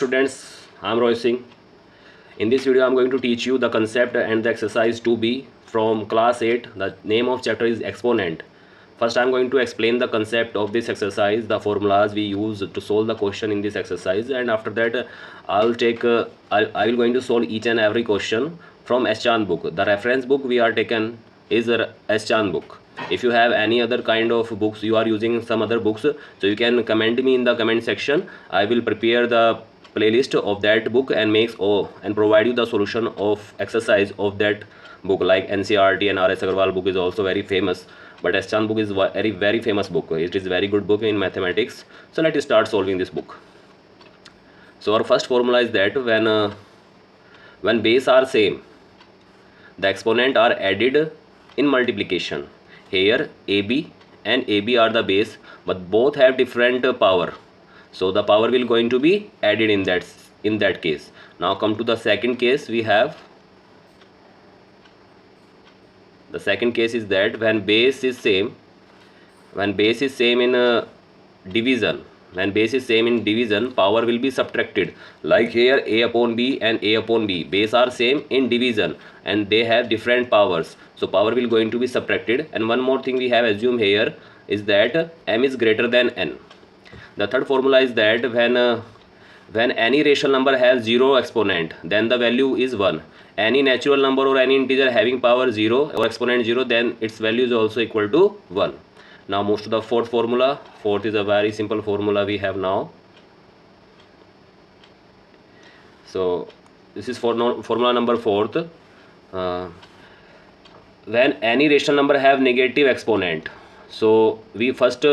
Students, I'm Roy Singh. In this video, I'm going to teach you the concept and the exercise 2B from class 8. The name of chapter is exponent. First, I'm going to explain the concept of this exercise, the formulas we use to solve the question in this exercise, and after that, I will going to solve each and every question from Eschan book. The reference book we are taken is a Eschan book. If you have any other kind of books, you are using some other books, so you can comment me in the comment section. I will prepare the playlist of that book and and provide you the solution of exercise of that book. Like NCRT and RS Agarwal book is also very famous, but Eschan book is very famous book. It is very good book in mathematics. So let's start solving this book. So our first formula is that when base are same, the exponent are added in multiplication. Here AB and AB are the base, but both have different power, so the power will going to be added in that case. Now come to the second case. We have the second case is that when base is same in division, when base is same in division, power will be subtracted. Like here, a upon b and a upon b, base are same in division and they have different powers, so power will going to be subtracted. And one more thing we have assumed here is that m is greater than n. The third formula is that when any rational number has 0 exponent, then the value is 1. Any natural number or any integer having power 0 or exponent 0, then its value is also equal to 1. Now move to the fourth formula. Fourth is a very simple formula we have now. So this is formula number fourth. When any rational number have negative exponent, so we first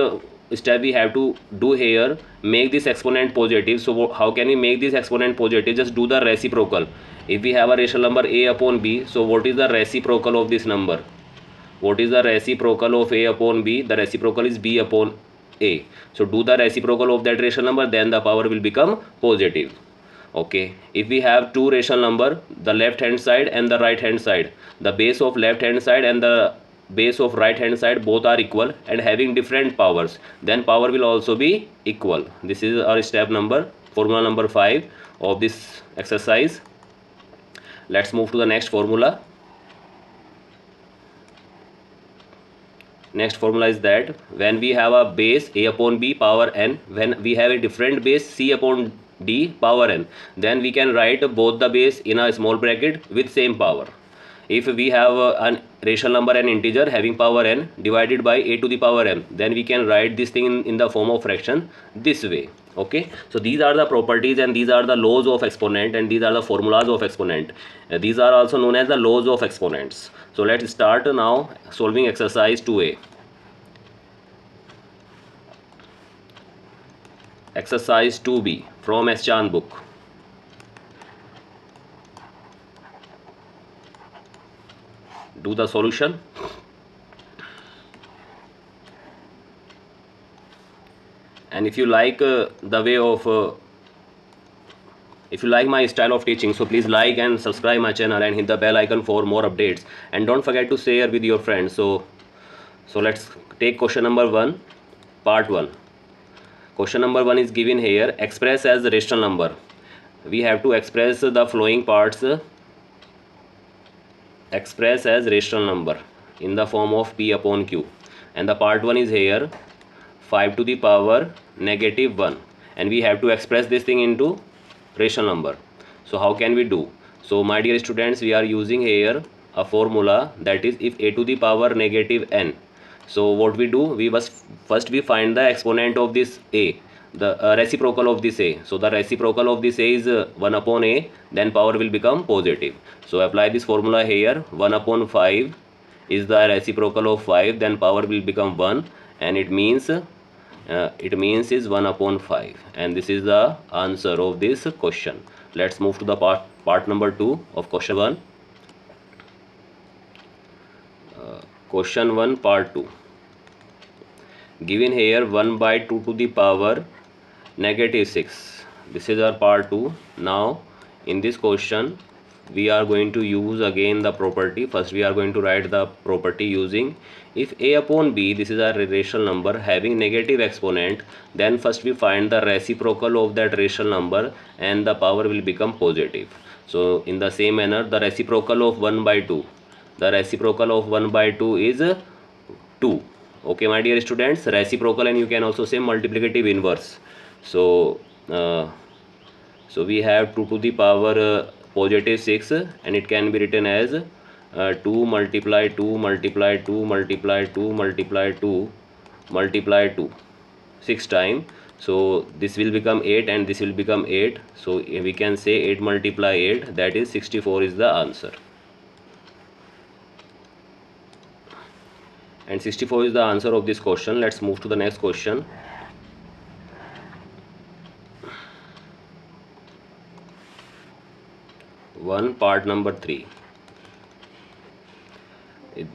step we have to do here, make this exponent positive. So how can we make this exponent positive? Just do the reciprocal. If we have a rational number a upon b, so what is the reciprocal of this number? What is the reciprocal of a upon b? The reciprocal is b upon a. So do the reciprocal of that rational number, then the power will become positive. Okay, if we have two rational number, the left hand side and the right hand side, the base of left hand side and the base of right hand side both are equal and having different powers, then power will also be equal. This is our formula number 5 of this exercise. Let's move to the next formula. Next formula is that when we have a base a upon b power n, when we have a different base c upon d power n, then we can write both the base in a small bracket with same power. If we have a rational number and integer having power n divided by a to the power m, then we can write this thing in the form of fraction this way. Okay, so these are the properties and these are the laws of exponent and these are the formulas of exponent. These are also known as the laws of exponents. So let's start now solving exercise 2a. Exercise 2b from Eschan book. Do the solution. And if you like if you like my style of teaching, so please like and subscribe my channel and hit the bell icon for more updates, and don't forget to share with your friends. So let's take question number 1, part 1. Question number 1 is given here. Express as rational number. We have to express the following parts. Express as rational number in the form of p upon q, and the part 1 is here 5 to the power negative 1, and we have to express this thing into rational number. So how can we do? So my dear students, we are using here a formula, that is if a to the power negative n. So what we do, we must first we find the exponent of this a, the reciprocal of this a. So the reciprocal of this a is 1 upon a, then power will become positive. So apply this formula here. 1 upon 5 is the reciprocal of 5, then power will become 1, and it means is 1 upon 5, and this is the answer of this question. Let's move to the part number 2 of question 1. Question 1 part 2. Given here 1 by 2 to the power negative 6. This is our part 2. Now in this question we are going to use again the property. First we are going to write the property using, if a upon b, this is a rational number having negative exponent, then first we find the reciprocal of that rational number and the power will become positive. So in the same manner, the reciprocal of 1 by 2, the reciprocal of 1 by 2 is 2. Okay my dear students, reciprocal, and you can also say multiplicative inverse. So we have 2 to the power positive 6, and it can be written as 2 multiply 2 multiply 2 multiply 2 multiply 2 multiply 2 6 times. So this will become 8 and this will become 8. So we can say 8 multiply 8, that is 64 is the answer. And 64 is the answer of this question. Let's move to the next question. Part number 3,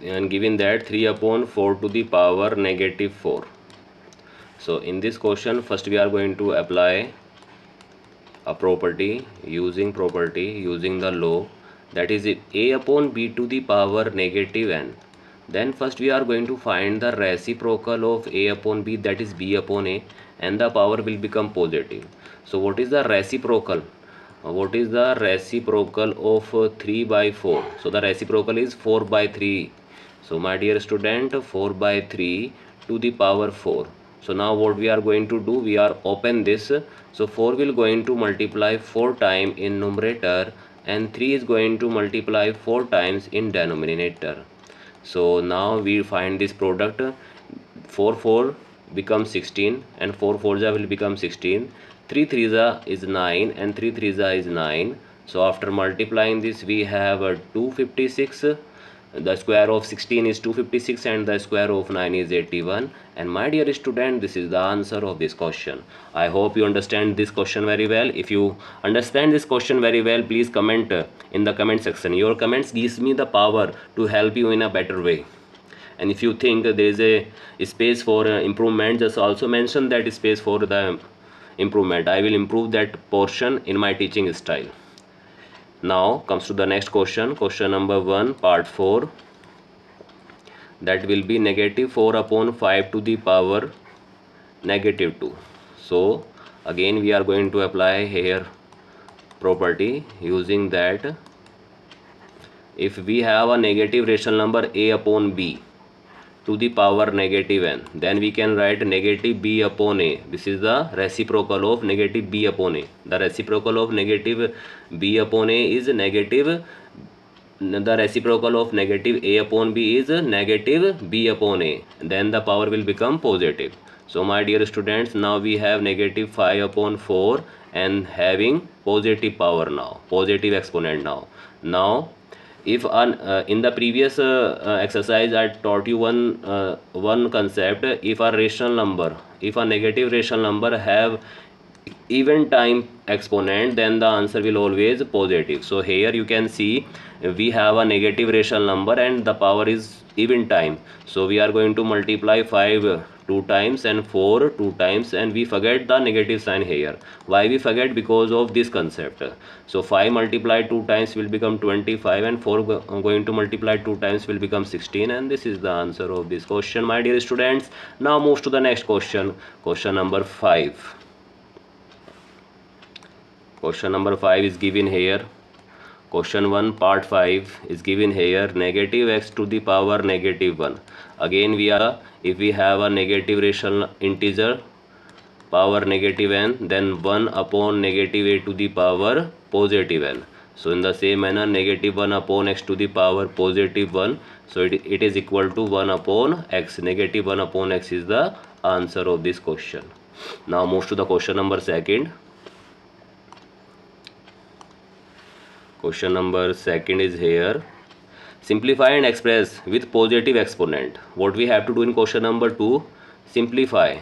and given that 3 upon 4 to the power negative 4. So in this question, first we are going to apply a property using the law, that is a upon b to the power negative n. Then first we are going to find the reciprocal of a upon b, that is b upon a, and the power will become positive. So what is the reciprocal? What is the reciprocal of 3 by 4? So the reciprocal is 4 by 3. So my dear student, 4 by 3 to the power 4. So now what we are going to do, we are open this. So 4 will going to multiply 4 times in numerator, and 3 is going to multiply 4 times in denominator. So now we find this product. 4 4 becomes 16, and 4 4 will become 16. 3 3 is 9, and 3 3 is 9. So after multiplying this, we have 256. The square of 16 is 256, and the square of 9 is 81. And my dear student, this is the answer of this question. I hope you understand this question very well. If you understand this question very well, please comment in the comment section. Your comments gives me the power to help you in a better way. And if you think there is a space for improvement, just also mention that space for the improvement. I will improve that portion in my teaching style. Now comes to the next question, question number 1, part 4, that will be negative 4 upon 5 to the power negative 2. So again we are going to apply here property using that, if we have a negative rational number a upon b to the power negative n, then we can write negative b upon a. This is the reciprocal of negative b upon a. The reciprocal of negative b upon a is negative. The reciprocal of negative a upon b is negative b upon a. Then the power will become positive. So my dear students, now we have negative 5 upon 4 and having positive power now, positive exponent now. Now if in the previous exercise I taught you one concept, if a rational number, if a negative rational number have even time exponent, then the answer will always positive. So here you can see we have a negative rational number and the power is even time. So we are going to multiply 5 2 times and 4 2 times, and we forget the negative sign here. Why we forget? Because of this concept. So 5 multiplied 2 times will become 25, and 4 going to multiply 2 times will become 16, and this is the answer of this question, my dear students. Now move to the next question, question number 5. Question number 5 is given here. Question 1 part 5 is given here, negative x to the power negative 1. Again we are, if we have a negative rational integer power negative n, then 1 upon negative a to the power positive n. So in the same manner, negative 1 upon x to the power positive 1. So it is equal to 1 upon x. Negative 1 upon x is the answer of this question. Now move to the question number 2. Question number 2 is here. Simplify and express with positive exponent. What we have to do in question number 2? Simplify.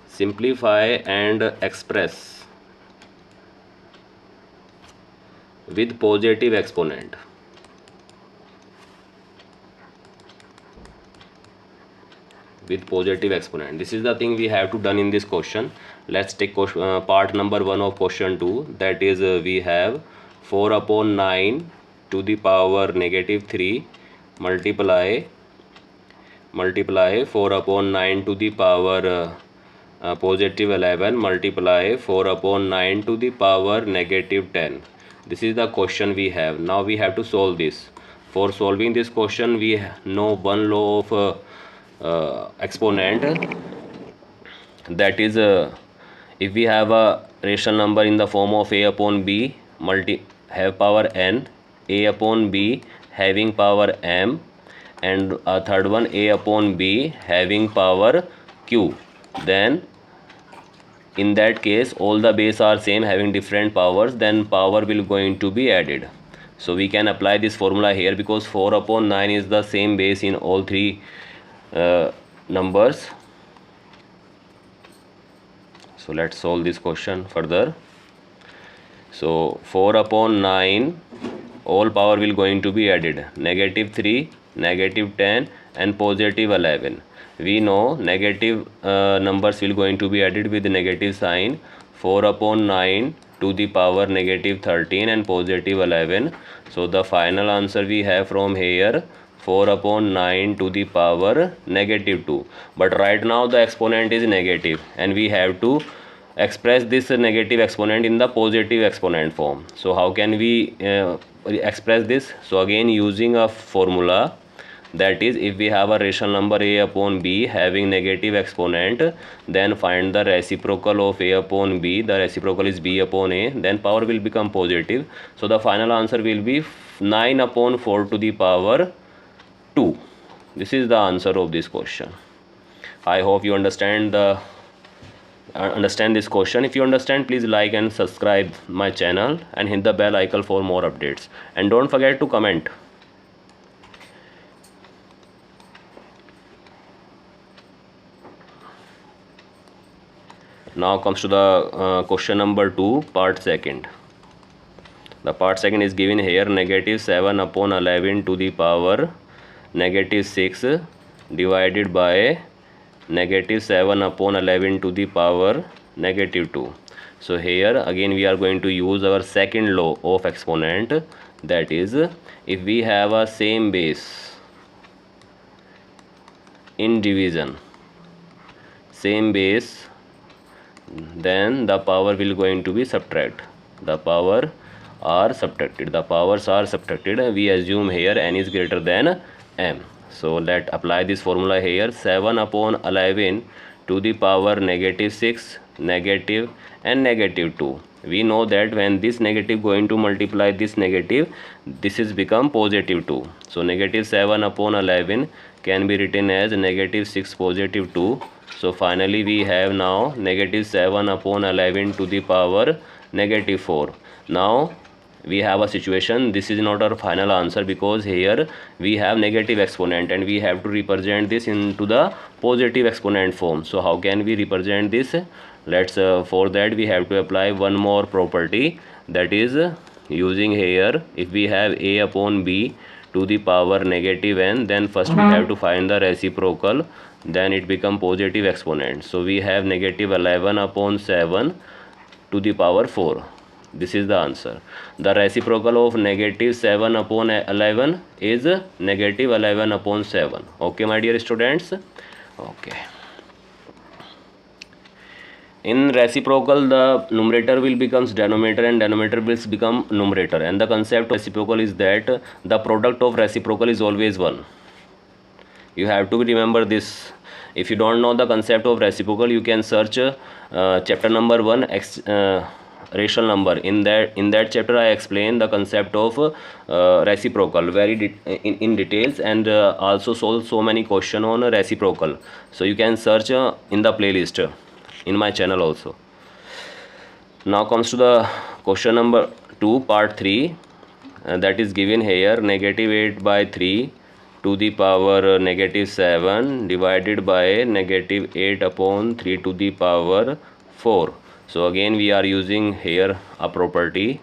Simplify and express with positive exponent. with positive exponent. This is the thing we have to done in this question. Let's take part number 1 of question 2. That is we have 4 upon 9 to the power negative 3 multiply 4 upon 9 to the power positive 11 multiply 4 upon 9 to the power negative 10. This is the question we have. Now we have to solve this. For solving this question, we know one law of exponent, that is if we have a rational number in the form of a upon b have power n, a upon b having power m, and a third one a upon b having power q, then in that case all the base are same having different powers, then power will going to be added. So we can apply this formula here because 4 upon 9 is the same base in all three numbers. So let's solve this question further. So 4 upon 9 all power will going to be added, negative 3, negative 10 and positive 11. We know negative numbers will going to be added with negative sign. 4 upon 9 to the power negative 13 and positive 11. So the final answer we have from here 4 upon 9 to the power negative 2. But right now the exponent is negative and we have to express this negative exponent in the positive exponent form. So how can we express this? So again using a formula, that is if we have a rational number a upon b having negative exponent, then find the reciprocal of a upon b. The reciprocal is b upon a, then power will become positive. So the final answer will be 9 upon 4 to the power 2. This is the answer of this question. I hope you understand this question. If you understand, please like and subscribe my channel and hit the bell icon for more updates, and don't forget to comment. Now comes to the question number 2, part 2. The part 2 is given here, negative 7 upon 11 to the power negative 6 divided by negative 7 upon 11 to the power negative 2. So here again we are going to use our second law of exponent, that is if we have a same base in division, same base, then the power will going to be subtract. The power are subtracted. The powers are subtracted. We assume here n is greater than m. So let apply this formula here. 7 upon 11 to the power negative 6, negative and negative 2. We know that when this negative going to multiply this negative, this is become positive 2. So negative 7 upon 11 can be written as negative 6 positive 2. So finally we have now negative 7 upon 11 to the power negative 4. Now we have a situation, this is not our final answer because here we have negative exponent and we have to represent this into the positive exponent form. So how can we represent this? Let's for that we have to apply one more property, that is using here if we have a upon b to the power negative n, then first we have to find the reciprocal, then it become positive exponent. So we have negative 11 upon 7 to the power 4. This is the answer. The reciprocal of negative 7 upon 11 is negative 11 upon 7. Okay my dear students. Okay. In reciprocal, the numerator will becomes denominator and denominator will become numerator, and the concept of reciprocal is that the product of reciprocal is always 1. You have to remember this. If you don't know the concept of reciprocal, you can search chapter number 1 rational number. In that chapter I explain the concept of reciprocal very in details, and also solve so many question on reciprocal. So you can search in the playlist in my channel also. Now comes to the question number 2 part 3, that is given here, negative 8 by 3 to the power negative 7 divided by negative 8 upon 3 to the power 4. So again we are using here a property.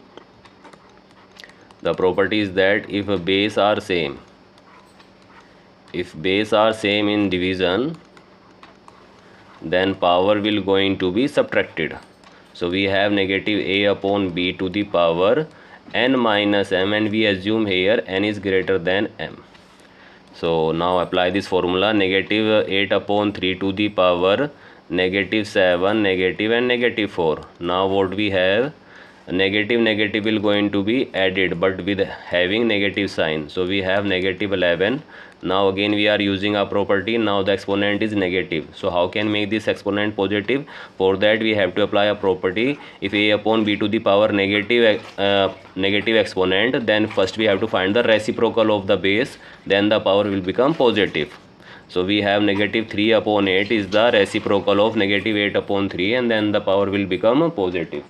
The property is that if base are same in division, then power will going to be subtracted. So we have negative a upon b to the power n minus m, and we assume here n is greater than m. So now apply this formula, negative 8 upon 3 to the power negative 7, negative and negative 4. Now what we have, negative negative will going to be added but with having negative sign. So we have negative 11. Now again we are using a property, now the exponent is negative. So how can make this exponent positive? For that we have to apply a property. If a upon b to the power negative exponent, then first we have to find the reciprocal of the base, then the power will become positive. So we have negative 3 upon 8 is the reciprocal of negative 8 upon 3, and then the power will become positive.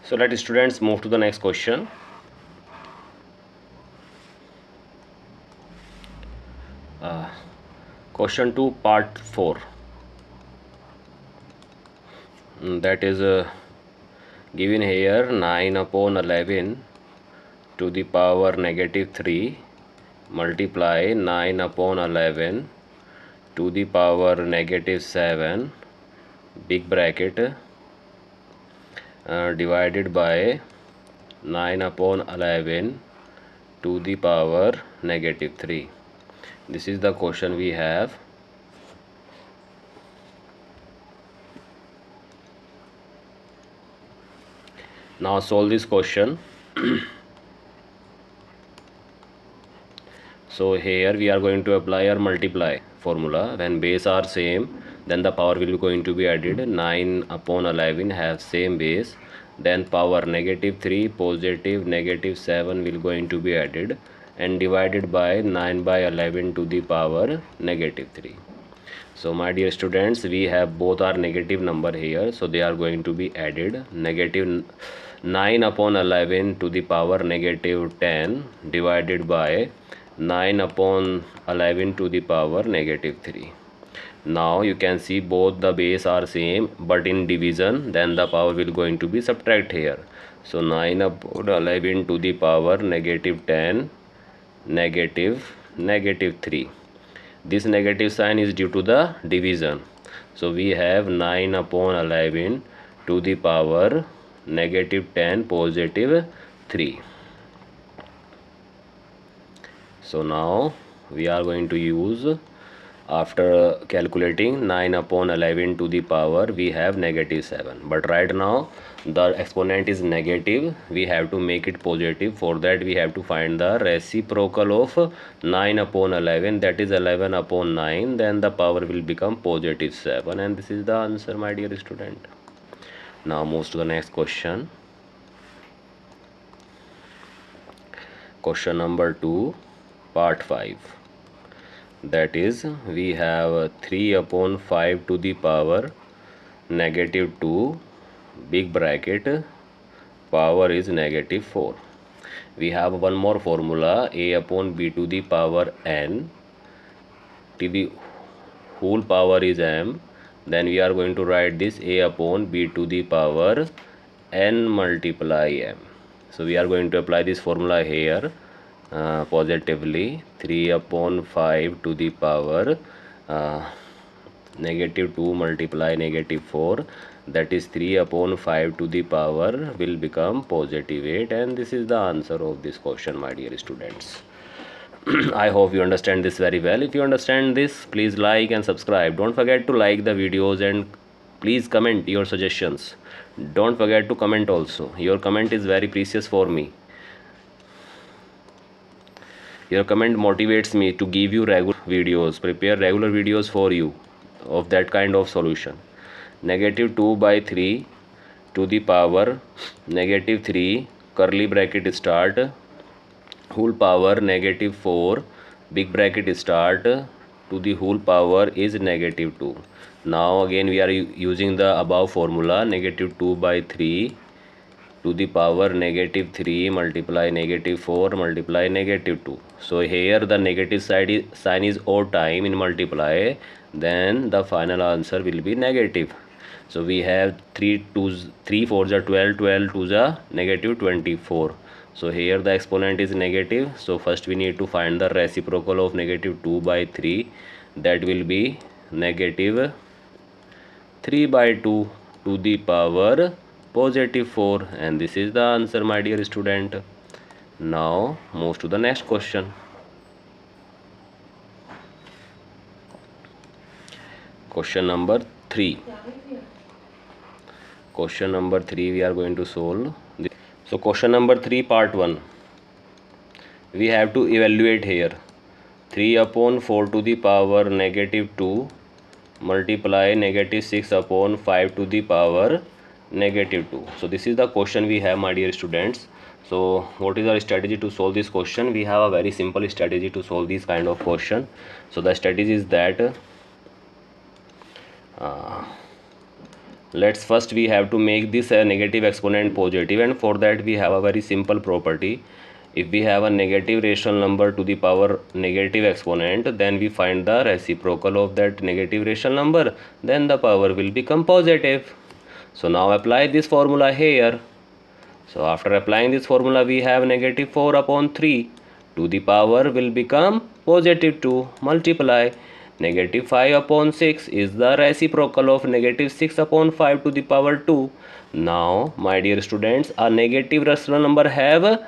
So let students move to the next question. Question 2 part 4. That is given here 9 upon 11 to the power negative 3 multiply 9 upon 11 to the power negative 7 big bracket divided by 9 upon 11 to the power negative 3. This is the question we have. Now solve this question. So here we are going to apply our multiply formula. When base are same, then the power will be going to be added. 9 upon 11 have same base, then power negative 3 positive negative 7 will going to be added and divided by 9 by 11 to the power negative 3. So my dear students, we have both are negative number here, so they are going to be added. Negative 9 upon 11 to the power negative 10 divided by 9 upon 11 to the power negative 3. Now you can see both the base are same, but in division then the power will going to be subtract here. So 9 upon 11 to the power negative 10 negative negative 3. This negative sign is due to the division. So we have 9 upon 11 to the power negative 10 positive 3. So now we are going to use, after calculating 9 upon 11 to the power, we have negative 7. But right now the exponent is negative, we have to make it positive. For that we have to find the reciprocal of 9 upon 11, that is 11 upon 9, then the power will become positive 7, and this is the answer, my dear student. Now move to the next question. Question number 2 part 5. That is, we have 3 upon 5 to the power negative 2 big bracket power is negative 4. We have one more formula, a upon b to the power n to the whole power is m. Then we are going to write this a upon b to the power n multiply m. So we are going to apply this formula here. Positively, 3 upon 5 to the power negative 2 multiply negative 4, that is 3 upon 5 to the power will become positive 8, and this is the answer of this question, my dear students. I hope you understand this very well. If you understand this, please like and subscribe. Don't forget to like the videos and please comment your suggestions. Don't forget to comment also. Your comment is very precious for me. Your comment motivates me to give you regular videos, prepare regular videos for you of that kind of solution. Negative 2 by 3 to the power negative 3 curly bracket start whole power negative 4 big bracket start to the whole power is negative 2. Now again we are using the above formula, negative 2 by 3 to the power negative 3 multiply negative 4 multiply negative 2. So here the negative sign is odd time in multiply, then the final answer will be negative. So we have 3 4s are 12, 12 2s are negative 24. So here the exponent is negative, so first we need to find the reciprocal of negative 2 by 3. That will be negative 3 by 2 to the power positive 4, and this is the answer, my dear student. Now move to the next question. Question number 3. Question number 3 we are going to solve. So question number 3 part 1. We have to evaluate here 3 upon 4 to the power negative 2 multiply negative 6 upon 5 to the power negative 2. So this is the question we have, my dear students. So what is our strategy to solve this question? We have a very simple strategy to solve this kind of question. So the strategy is that let's first we have to make this negative exponent positive, and for that we have a very simple property. If we have a negative rational number to the power negative exponent, then we find the reciprocal of that negative rational number, then the power will become positive. So now apply this formula here. So after applying this formula, we have negative 4 upon 3 to the power will become positive 2 multiply negative 5 upon 6 is the reciprocal of negative 6 upon 5 to the power 2. Now my dear students, a negative rational number have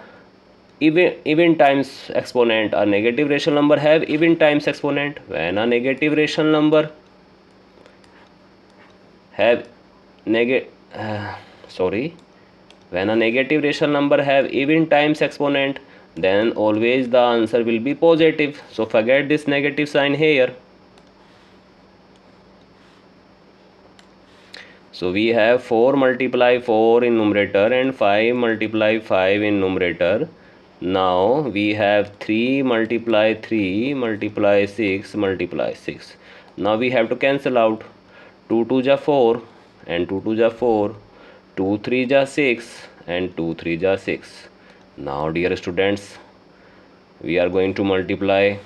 even times exponent. A negative rational number have even times exponent. When a negative rational number have when a negative rational number have even times exponent, then always the answer will be positive. So forget this negative sign here. So we have 4 multiply 4 in numerator and 5 multiply 5 in numerator. Now we have 3 multiply 3 multiply 6 multiply 6. Now we have to cancel out. 2 2 ja 4 and 2 2 ja 4, 2 3 ja 6 and 2 3 ja 6. Now dear students, we are going to multiply.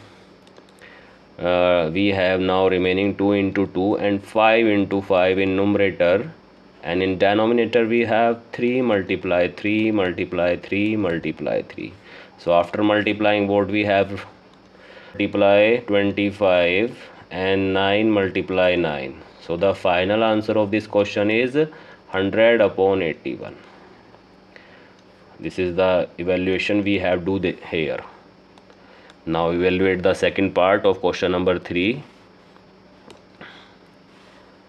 We have now remaining 2 into 2 and 5 into 5 in numerator, and in denominator we have 3 multiply 3 multiply 3 multiply 3. So after multiplying, what we have, multiply 25 and 9 multiply 9. So the final answer of this question is 100 upon 81. This is the evaluation we have do here. Now evaluate the second part of question number 3.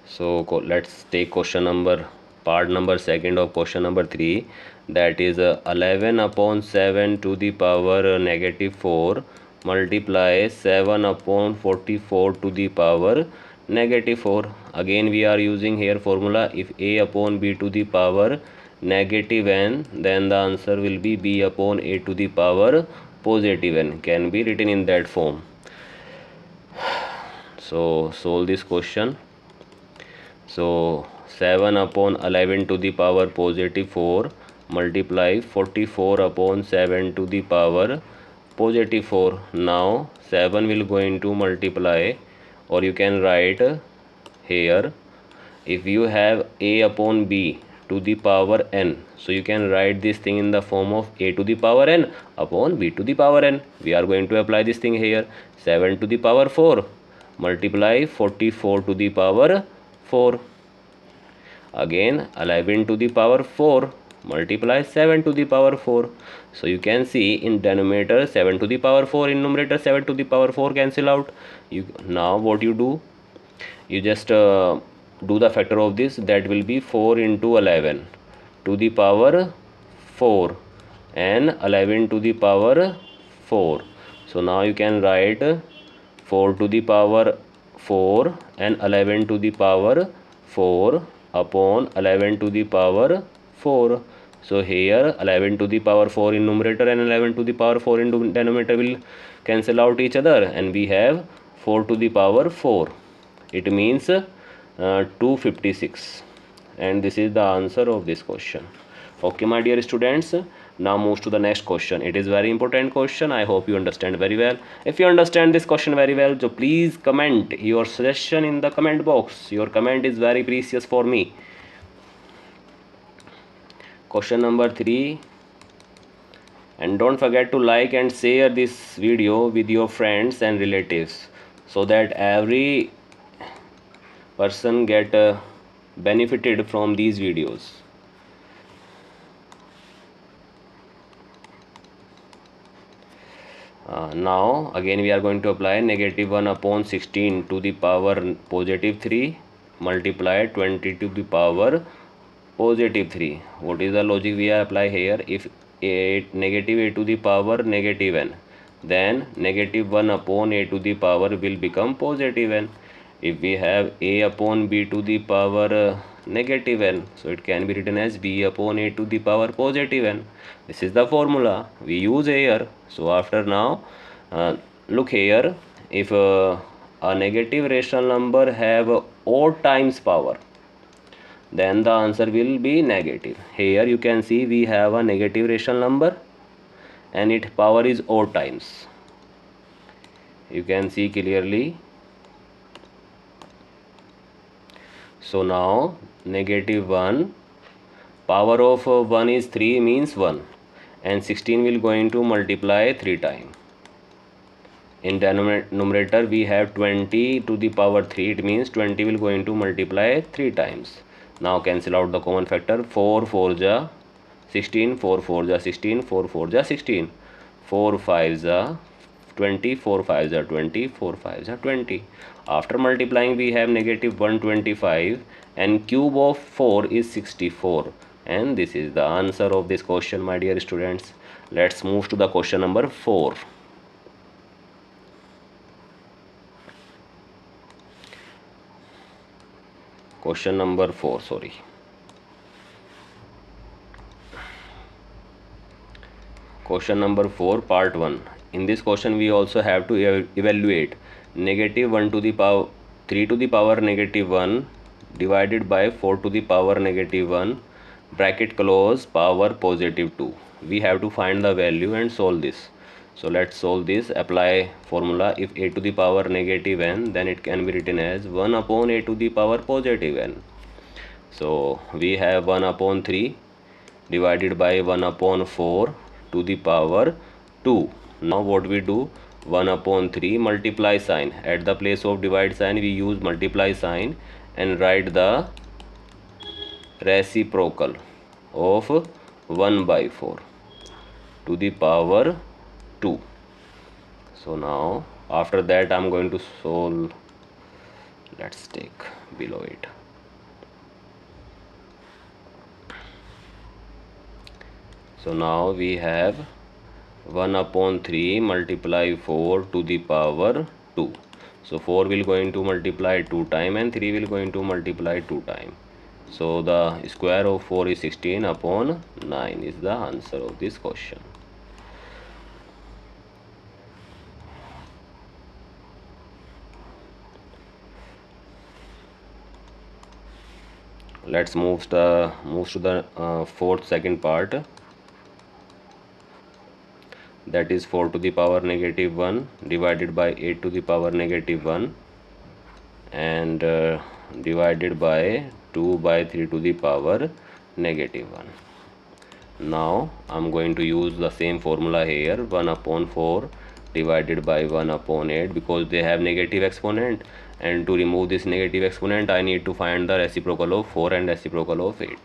So let's take part number second of question number 3, that is 11 upon 7 to the power negative 4 multiply 7 upon 44 to the power negative 4. Again we are using here formula. If a upon b to the power negative n, then the answer will be b upon a to the power positive n, can be written in that form. So solve this question. So 7 upon 11 to the power positive 4 multiply 44 upon 7 to the power positive 4. Now 7 will go into multiply, or you can write here, if you have a upon b to the power n, so you can write this thing in the form of a to the power n upon b to the power n. We are going to apply this thing here. 7 to the power 4 multiply 44 to the power 4. Again 11 to the power 4 multiply 7 to the power 4. So you can see in denominator 7 to the power 4, in numerator 7 to the power 4 cancel out. Now what you do, you just do the factor of this, that will be 4 into 11 to the power 4 and 11 to the power 4. So now you can write 4 to the power 4 and 11 to the power 4 upon 11 to the power 4. So here 11 to the power 4 in numerator and 11 to the power 4 in denominator will cancel out each other, and we have 4 to the power 4. It means 256, and this is the answer of this question. Okay my dear students, Now moves to the next question. It is very important question. I hope you understand very well. If you understand this question very well, so please comment your suggestion in the comment box. Your comment is very precious for me. Question number 3. And don't forget to like and share this video with your friends and relatives so that every person get benefited from these videos. Now again we are going to apply negative 1 upon 16 to the power positive 3 multiply 20 to the power positive 3. What is the logic we apply here? If negative a to the power negative n, then negative 1 upon a to the power will become positive n. If we have a upon b to the power negative n, so it can be written as b upon a to the power positive n. This is the formula we use here. So after now look here, if a negative rational number have odd times power, then the answer will be negative. Here you can see we have a negative rational number and its power is odd times. You can see clearly. So now negative 1 power of 1 is 3 means 1 and 16 will going to multiply 3 times. In numerator we have 20 to the power 3, it means 20 will going to multiply 3 times. Now cancel out the common factor. 4 4 ja 16, 4 4 ja 16, 4 4 ja 16, 4 5 ja 20, 4 5 ja 20, 4 5 ja 20. After multiplying we have negative 125 and cube of 4 is 64, and this is the answer of this question, my dear students. Let's move to the question number 4. Question number 4, sorry. Question number 4, part 1. In this question we also have to evaluate negative 1 to the power 3 to the power negative 1 divided by 4 to the power negative 1 bracket close power positive 2. We have to find the value and solve this. So let's solve this. Apply formula. If a to the power negative n, then it can be written as 1 upon a to the power positive n. So we have 1 upon 3 divided by 1 upon 4 to the power 2. Now what we do? 1 upon 3 multiply sign. At the place of divide sign we use multiply sign and write the reciprocal of 1 by 4 to the power 2. So now after that I'm going to solve. Let's take below it. So now we have 1 upon 3 multiply 4 to the power 2. So 4 will going to multiply 2 times and 3 will going to multiply 2 times. So the square of 4 is 16 upon 9 is the answer of this question. Let's move to the fourth second part. That is 4 to the power negative 1 divided by 8 to the power negative 1 and divided by 2 by 3 to the power negative 1. Now I'm going to use the same formula here. 1 upon 4 divided by 1 upon 8 because they have negative exponent, and to remove this negative exponent I need to find the reciprocal of 4 and reciprocal of 8.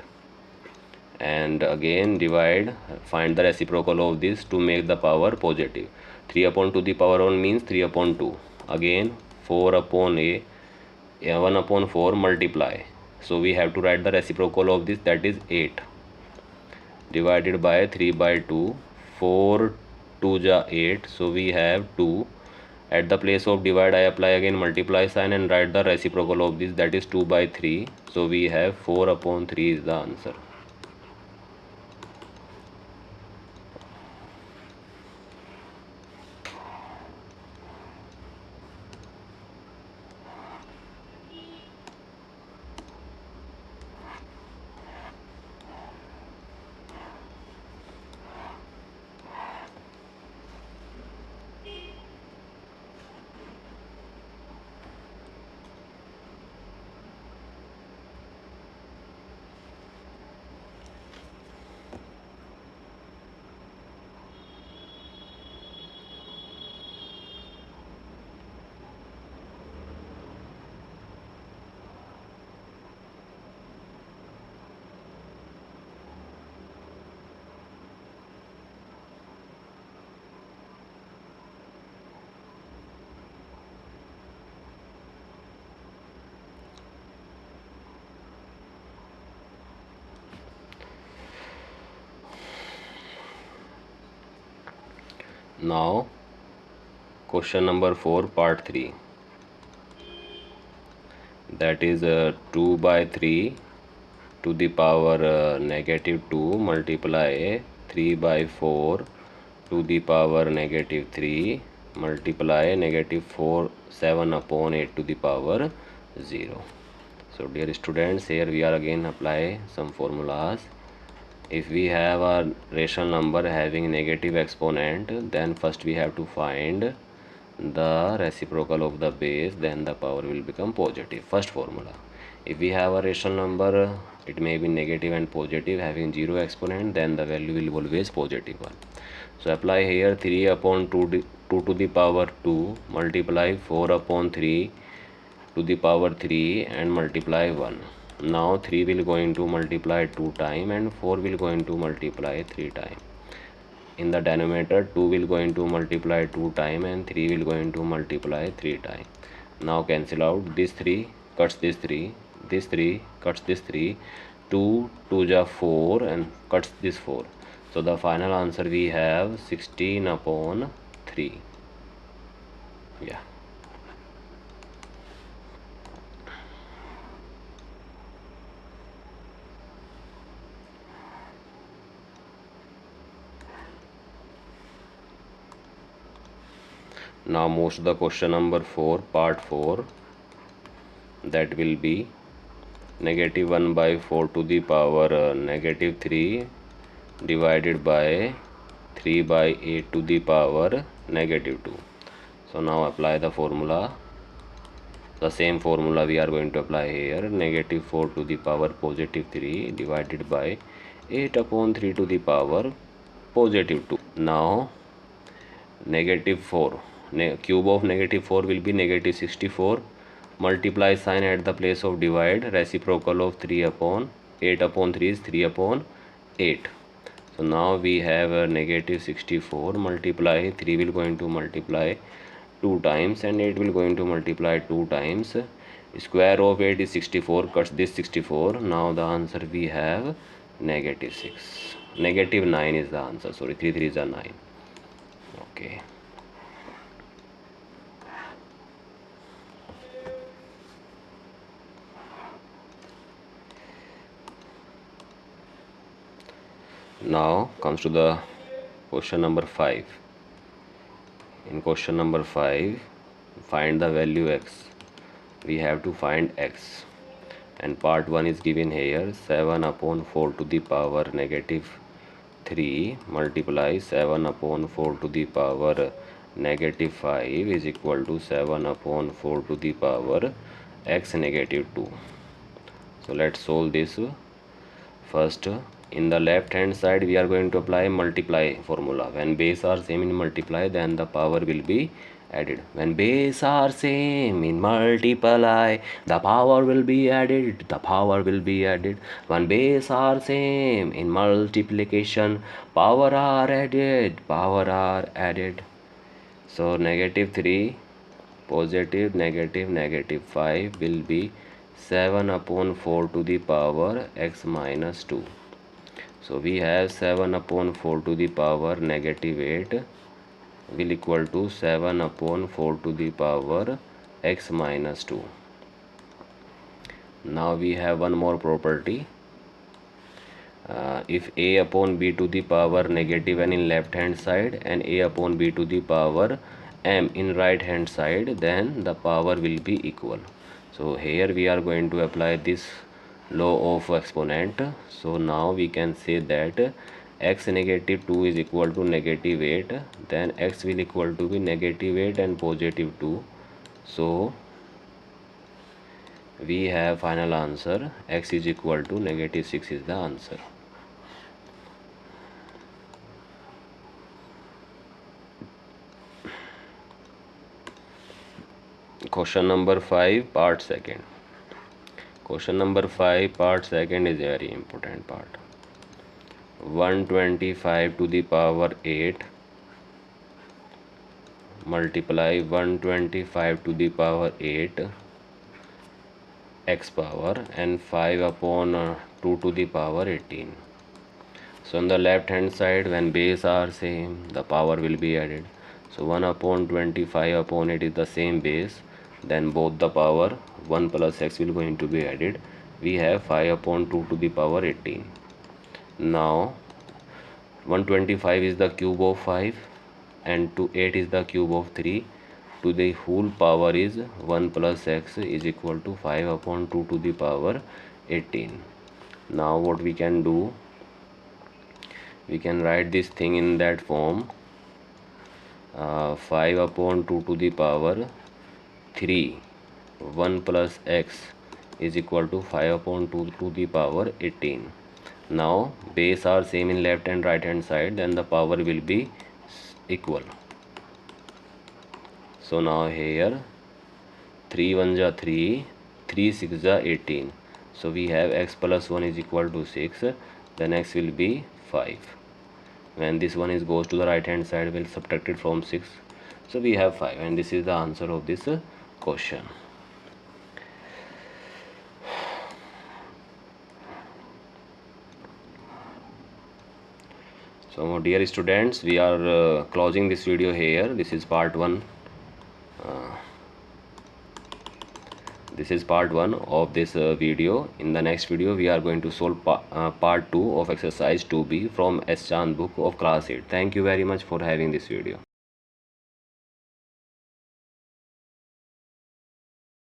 And again find the reciprocal of this to make the power positive. 3 upon 2 the power 1 means 3 upon 2. Again 4 upon 1 upon 4 multiply. So we have to write the reciprocal of this, that is 8 divided by 3 by 2. 4 2 ja 8. So we have 2. At the place of divide I apply again multiply sign and write the reciprocal of this, that is 2 by 3. So we have 4 upon 3 is the answer. Now question number 4 part 3, that is 2 by 3 to the power negative 2 multiply 3 by 4 to the power negative 3 multiply negative 4 7 upon 8 to the power 0. So dear students, here we are again apply some formulas. If we have a rational number having negative exponent, then first we have to find the reciprocal of the base, then the power will become positive. First formula. If we have a rational number, it may be negative and positive having zero exponent, then the value will always positive one. So apply here 3 upon 2 to the power 2 multiply 4 upon 3 to the power 3 and multiply 1. Now 3 will going to multiply 2 time and 4 will going to multiply 3 time. In the denominator 2 will going to multiply 2 time and 3 will going to multiply 3 time. Now cancel out this 3 cuts this 3, this 3 cuts this 3, 2 2 ja 4 and cuts this 4. So the final answer we have 16 upon 3. Yeah. Now move to the question number 4 part 4, that will be negative 1 by 4 to the power negative 3 divided by 3 by 8 to the power negative 2. So now apply the formula. The same formula we are going to apply here. Negative 4 to the power positive 3 divided by 8 upon 3 to the power positive 2. Now negative 4, cube of negative 4 will be negative 64. Multiply sign at the place of divide. Reciprocal of 3 upon 8 upon 3 is 3 upon 8. So now we have a negative 64 multiply 3 will going to multiply 2 times and 8 will going to multiply 2 times. Square of 8 is 64, cuts this 64. Now the answer we have negative 6. Negative 9 is the answer. Sorry, 3 3 is a 9. Okay. Now comes to the question number 5. In question number 5, find the value x. We have to find x, and part 1 is given here. 7 upon 4 to the power negative 3 multiply 7 upon 4 to the power negative 5 is equal to 7 upon 4 to the power x negative 2. So let's solve this. First, in the left hand side we are going to apply multiply formula. When base are same in multiply, then the power will be added. When base are same in multiply, the power will be added. The power will be added. When base are same in multiplication, power are added. Power are added. So negative 3 positive negative negative 5 will be 7 upon 4 to the power x minus 2. So we have 7 upon 4 to the power negative 8 will equal to 7 upon 4 to the power x minus 2. Now we have one more property. If a upon b to the power negative n in left hand side and a upon b to the power m in right hand side, then the power will be equal. So here we are going to apply this law of exponent. So now we can say that x negative 2 is equal to negative 8, then x will equal to be negative 8 and positive 2. So we have final answer x is equal to negative 6 is the answer. Question number 5 part 2nd. Question number 5 part 2nd is very important part. 125 to the power 8 multiply 125 to the power 8 x power and 5 upon 2 to the power 18. So on the left hand side, when base are same, the power will be added. So 1 upon 25 upon 8 is the same base, then both the power 1 plus x will going to be added. We have 5 upon 2 to the power 18. Now 125 is the cube of 5 and 8 is the cube of 3. To the whole power is 1 plus x is equal to 5 upon 2 to the power 18. Now what we can do, we can write this thing in that form. 5 upon 2 to the power 3 1 plus x is equal to 5 upon 2 to the power 18. Now base are same in left and right hand side, then the power will be equal. So now here 3 1 ja 3, 3 6 ja 18. So we have x plus 1 is equal to 6, then x will be 5. When this one is goes to the right hand side, we'll subtract it from 6. So we have 5, and this is the answer of this question. So dear students, we are closing this video here. This is part 1. This is part 1 of this video. In the next video we are going to solve part 2 of exercise 2b from S. Chand book of class 8. Thank you very much for having this video.